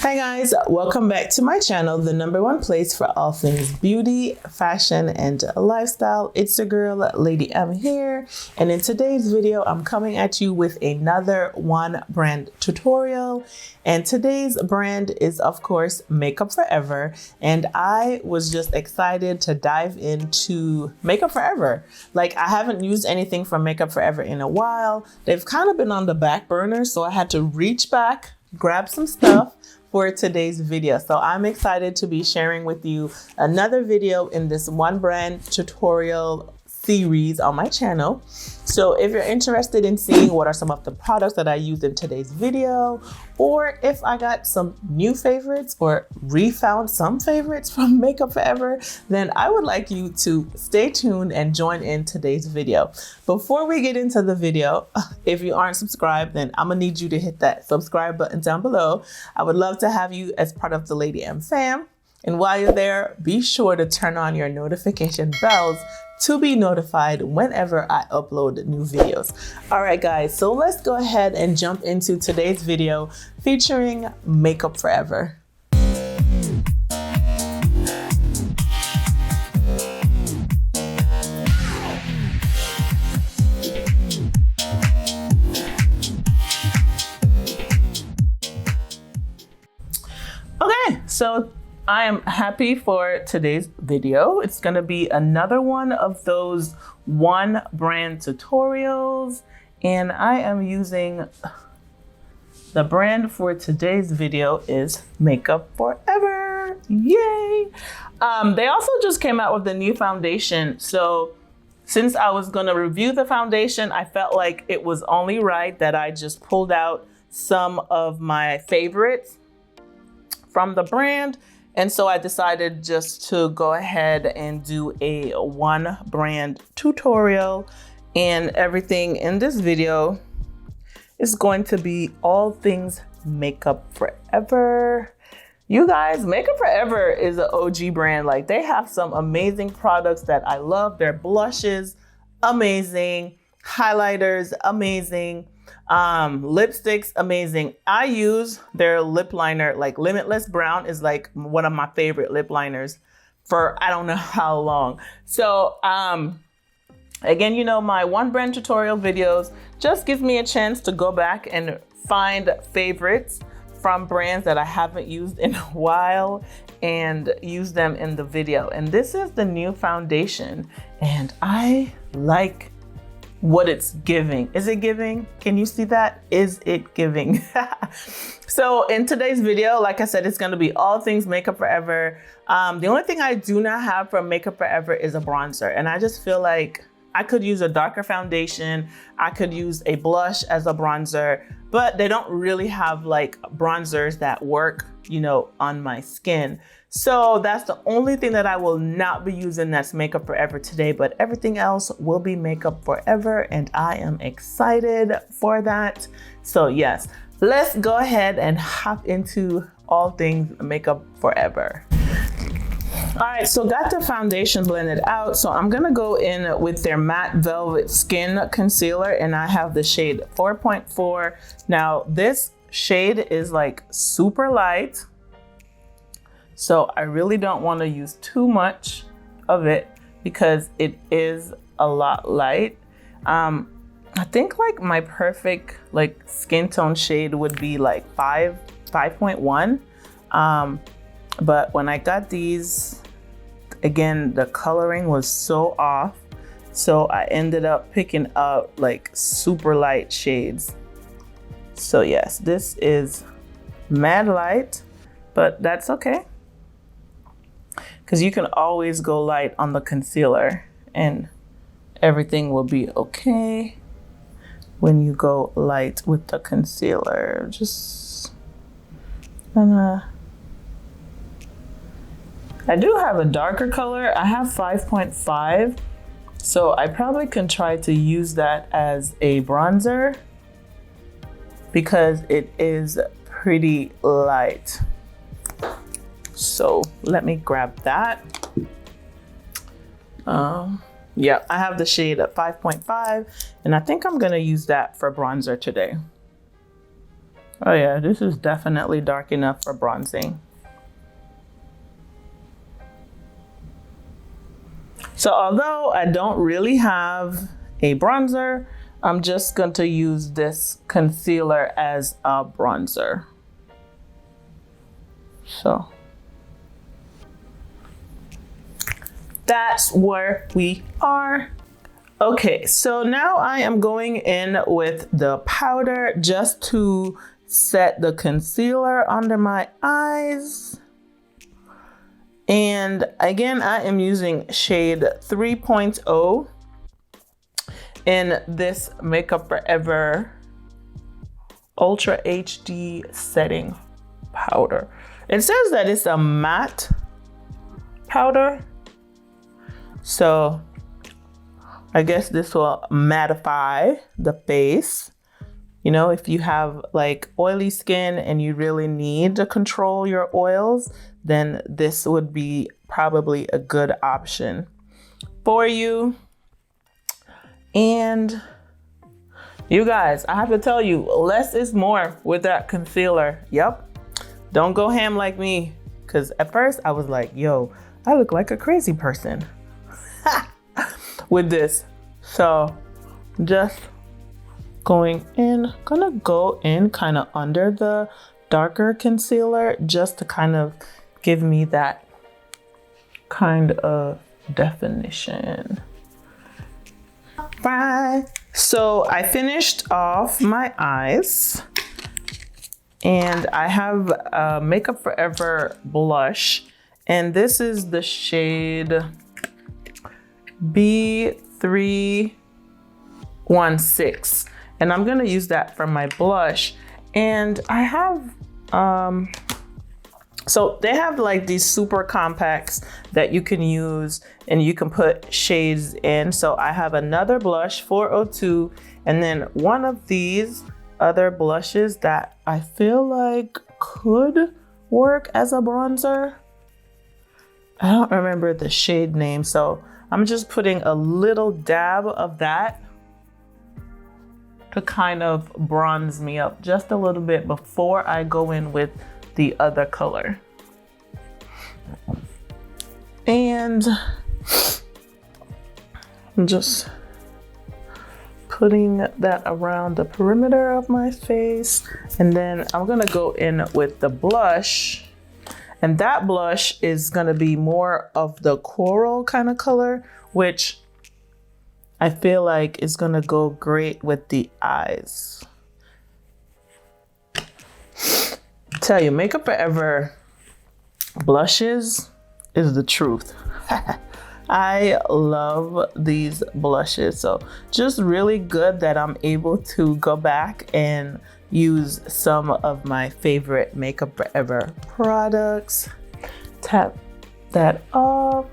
Hi guys, welcome back to my channel, the #1 place for all things beauty, fashion, and lifestyle. It's your girl, Lady M here, and in today's video, I'm coming at you with another one brand tutorial. And today's brand is, of course, Makeup Forever, and I was just excited to dive into Makeup Forever. Like, I haven't used anything from Makeup Forever in a while. They've kind of been on the back burner, so I had to reach back, grab some stuff for today's video. So I'm excited to be sharing with you another video in this one brand tutorial series on my channel. So if you're interested in seeing what are some of the products that I use in today's video, or if I got some new favorites or refound some favorites from Makeup Forever, then I would like you to stay tuned and join in today's video. Before we get into the video, if you aren't subscribed, then I'm gonna need you to hit that subscribe button down below. I would love to have you as part of the Lady M fam. And while you're there, be sure to turn on your notification bells to be notified whenever I upload new videos. All right, guys, so let's go ahead and jump into today's video featuring Makeup Forever. Okay, so I am happy for today's video. It's gonna be another one of those one brand tutorials, and I am using the brand for today's video is Makeup Forever. Yay! They also just came out with a new foundation. So since I was gonna review the foundation, I felt like it was only right that I just pulled out some of my favorites from the brand. And so I decided just to go ahead and do a one brand tutorial, and everything in this video is going to be all things Makeup Forever. You guys, Makeup Forever is an OG brand. Like, they have some amazing products that I love. Their blushes, amazing. Highlighters, amazing. Lipsticks, amazing. I use their lip liner, like Limitless Brown is like one of my favorite lip liners for I don't know how long. So again, you know, my one brand tutorial videos just gives me a chance to go back and find favorites from brands that I haven't used in a while and use them in the video. And this is the new foundation, and I like what it's giving. Is it giving? Can you see that? Is it giving? So in today's video, like I said, it's gonna be all things Makeup Forever. The only thing I do not have from Makeup Forever is a bronzer. And I just feel like I could use a darker foundation. I could use a blush as a bronzer, but they don't really have like bronzers that work, you know, on my skin. So that's the only thing that I will not be using that's Makeup Forever today, but everything else will be Makeup Forever, and I am excited for that. So yes, let's go ahead and hop into all things Makeup Forever. All right, so got the foundation blended out. So I'm gonna go in with their Matte Velvet Skin Concealer, and I have the shade 4.4. Now this shade is like super light, so I really don't want to use too much of it because it is a lot light. I think like my perfect like skin tone shade would be like 5.1. But when I got these, again, the coloring was so off. So I ended up picking up like super light shades. So yes, this is mad light, but that's okay, because you can always go light on the concealer and everything will be okay when you go light with the concealer. Just gonna, I do have a darker color. I have 5.5, so I probably can try to use that as a bronzer because it is pretty light. So let me grab that. Yeah, I have the shade at 5.5, and I think I'm gonna use that for bronzer today. Oh yeah, this is definitely dark enough for bronzing. So although I don't really have a bronzer, I'm just going to use this concealer as a bronzer. So that's where we are. Okay, so now I am going in with the powder just to set the concealer under my eyes. And again, I am using shade 3.0 in this Makeup Forever Ultra HD setting powder. It says that it's a matte powder, so I guess this will mattify the face. You know, if you have like oily skin and you really need to control your oils, then this would be probably a good option for you. And you guys, I have to tell you, less is more with that concealer. Yep. Don't go ham like me. Because at first I was like, yo, I look like a crazy person with this. So just gonna go in kind of under the darker concealer just to kind of give me that kind of definition. Right. So I finished off my eyes and I have a Makeup Forever blush, and this is the shade B316, and I'm gonna use that for my blush. And I have so they have like these super compacts that you can use and you can put shades in. So I have another blush, 402, and then one of these other blushes that I feel like could work as a bronzer. I don't remember the shade name, so I'm just putting a little dab of that to kind of bronze me up just a little bit before I go in with the other color. And I'm just putting that around the perimeter of my face. And then I'm gonna go in with the blush. And that blush is gonna be more of the coral kind of color, which I feel like is gonna go great with the eyes. Tell you, Makeup Forever blushes is the truth. I love these blushes. So just really good that I'm able to go back and use some of my favorite Makeup Forever products. Tap that up.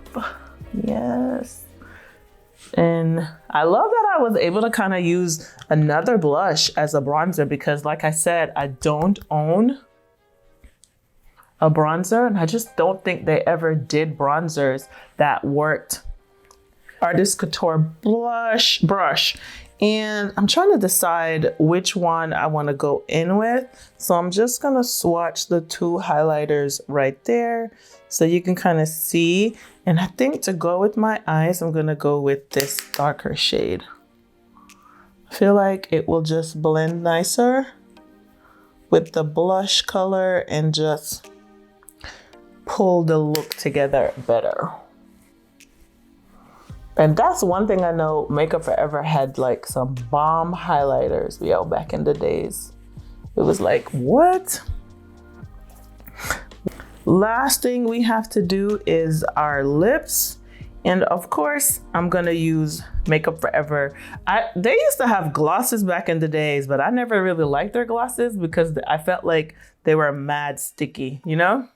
Yes. And I love that I was able to kind of use another blush as a bronzer because, like I said, I don't own a bronzer, and I just don't think they ever did bronzers that worked. Artist Couture brush. And I'm trying to decide which one I want to go in with. So I'm just going to swatch the two highlighters right there so you can kind of see. And I think to go with my eyes, I'm going to go with this darker shade. I feel like it will just blend nicer with the blush color and just pull the look together better. And that's one thing I know Makeup Forever had, like some bomb highlighters, yo, back in the days. It was like, what? Last thing we have to do is our lips. And of course, I'm gonna use Makeup Forever. They used to have glosses back in the days, but I never really liked their glosses because I felt like they were mad sticky, you know?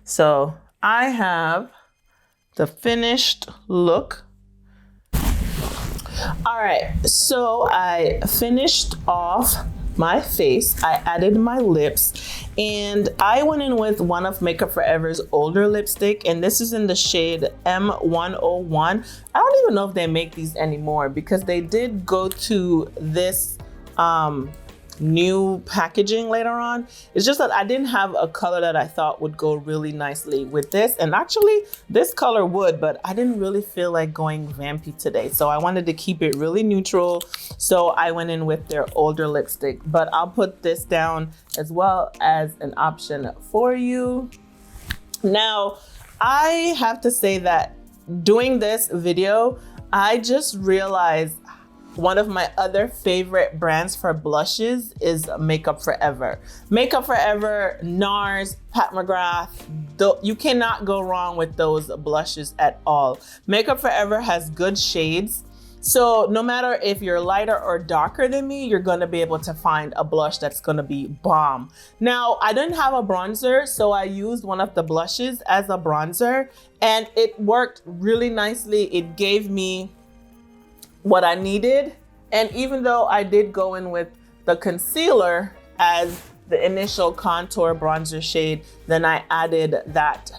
So I have the finished look. All right, so I finished off my face. I added my lips, and I went in with one of Makeup Forever's older lipstick, and this is in the shade M101. I don't even know if they make these anymore because they did go to this new packaging later on. It's just that I didn't have a color that I thought would go really nicely with this. And actually this color would, but I didn't really feel like going vampy today. So I wanted to keep it really neutral. So I went in with their older lipstick, but I'll put this down as well as an option for you. Now, I have to say that doing this video, I just realized one of my other favorite brands for blushes is Makeup Forever. Makeup Forever, NARS, Pat McGrath, you cannot go wrong with those blushes at all. Makeup Forever has good shades. So no matter if you're lighter or darker than me, you're gonna be able to find a blush that's gonna be bomb. Now, I didn't have a bronzer, so I used one of the blushes as a bronzer, and it worked really nicely. It gave me what I needed. And even though I did go in with the concealer as the initial contour bronzer shade, then I added that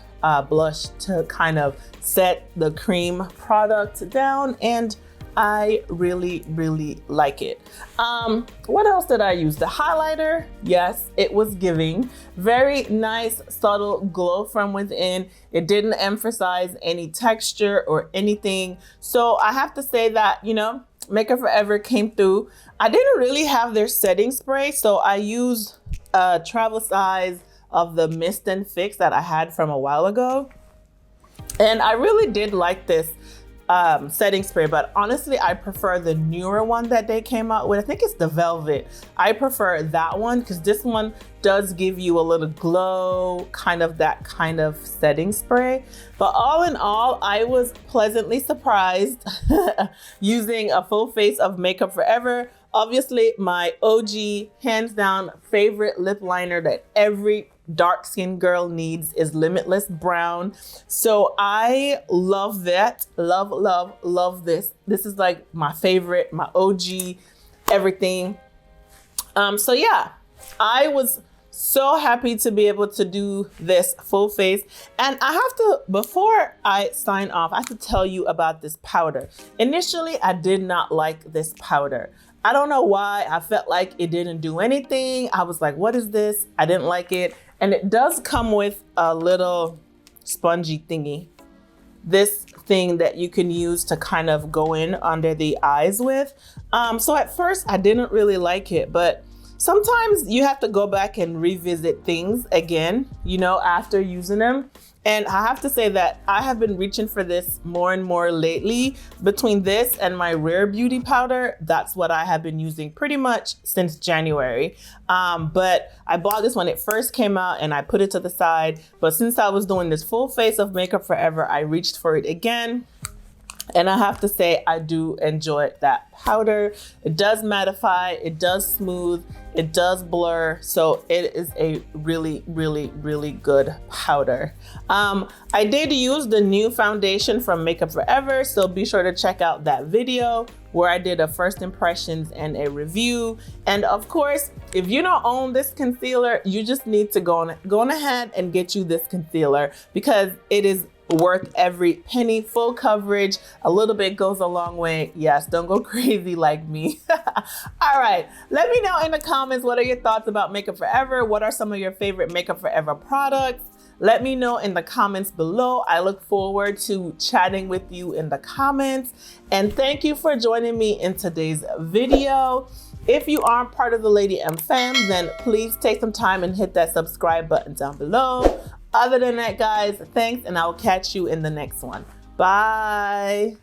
blush to kind of set the cream product down, and I really, really like it. What else did I use? The highlighter, yes, it was giving. Very nice, subtle glow from within. It didn't emphasize any texture or anything. So I have to say that, you know, Makeup Forever came through. I didn't really have their setting spray, so I used a travel size of the Mist and Fix that I had from a while ago. And I really did like this setting spray, but honestly, I prefer the newer one that they came out with. I think it's the Velvet. I prefer that one because this one does give you a little glow, kind of that kind of setting spray. But all in all, I was pleasantly surprised using a full face of Makeup Forever. Obviously, my OG, hands down favorite lip liner that every dark-skinned girl needs is Limitless Brown. So I love that. Love, love, love this. This is like my favorite, my OG, everything. So yeah, I was so happy to be able to do this full face. And I have to, before I sign off, I have to tell you about this powder. Initially, I did not like this powder. I don't know why. I felt like it didn't do anything. I was like, what is this? I didn't like it. And it does come with a little spongy thingy. This thing that you can use to kind of go in under the eyes with. So at first I didn't really like it, but sometimes you have to go back and revisit things again, you know, after using them. And I have to say that I have been reaching for this more and more lately. Between this and my Rare Beauty powder, that's what I have been using pretty much since January. But I bought this when it first came out and I put it to the side. But since I was doing this full face of Makeup Forever, I reached for it again. And I have to say, I do enjoy that powder. It does mattify, it does smooth, it does blur. So it is a really, really, really good powder. I did use the new foundation from Makeup Forever. So be sure to check out that video where I did a first impressions and a review. And of course, if you don't own this concealer, you just need to go on ahead and get you this concealer because it is worth every penny. Full coverage, a little bit goes a long way. Yes, don't go crazy like me. All right, let me know in the comments, what are your thoughts about Makeup Forever? What are some of your favorite Makeup Forever products? Let me know in the comments below. I look forward to chatting with you in the comments. And thank you for joining me in today's video. If you aren't part of the Lady M fam, then please take some time and hit that subscribe button down below. Other than that, guys, thanks, and I'll catch you in the next one. Bye.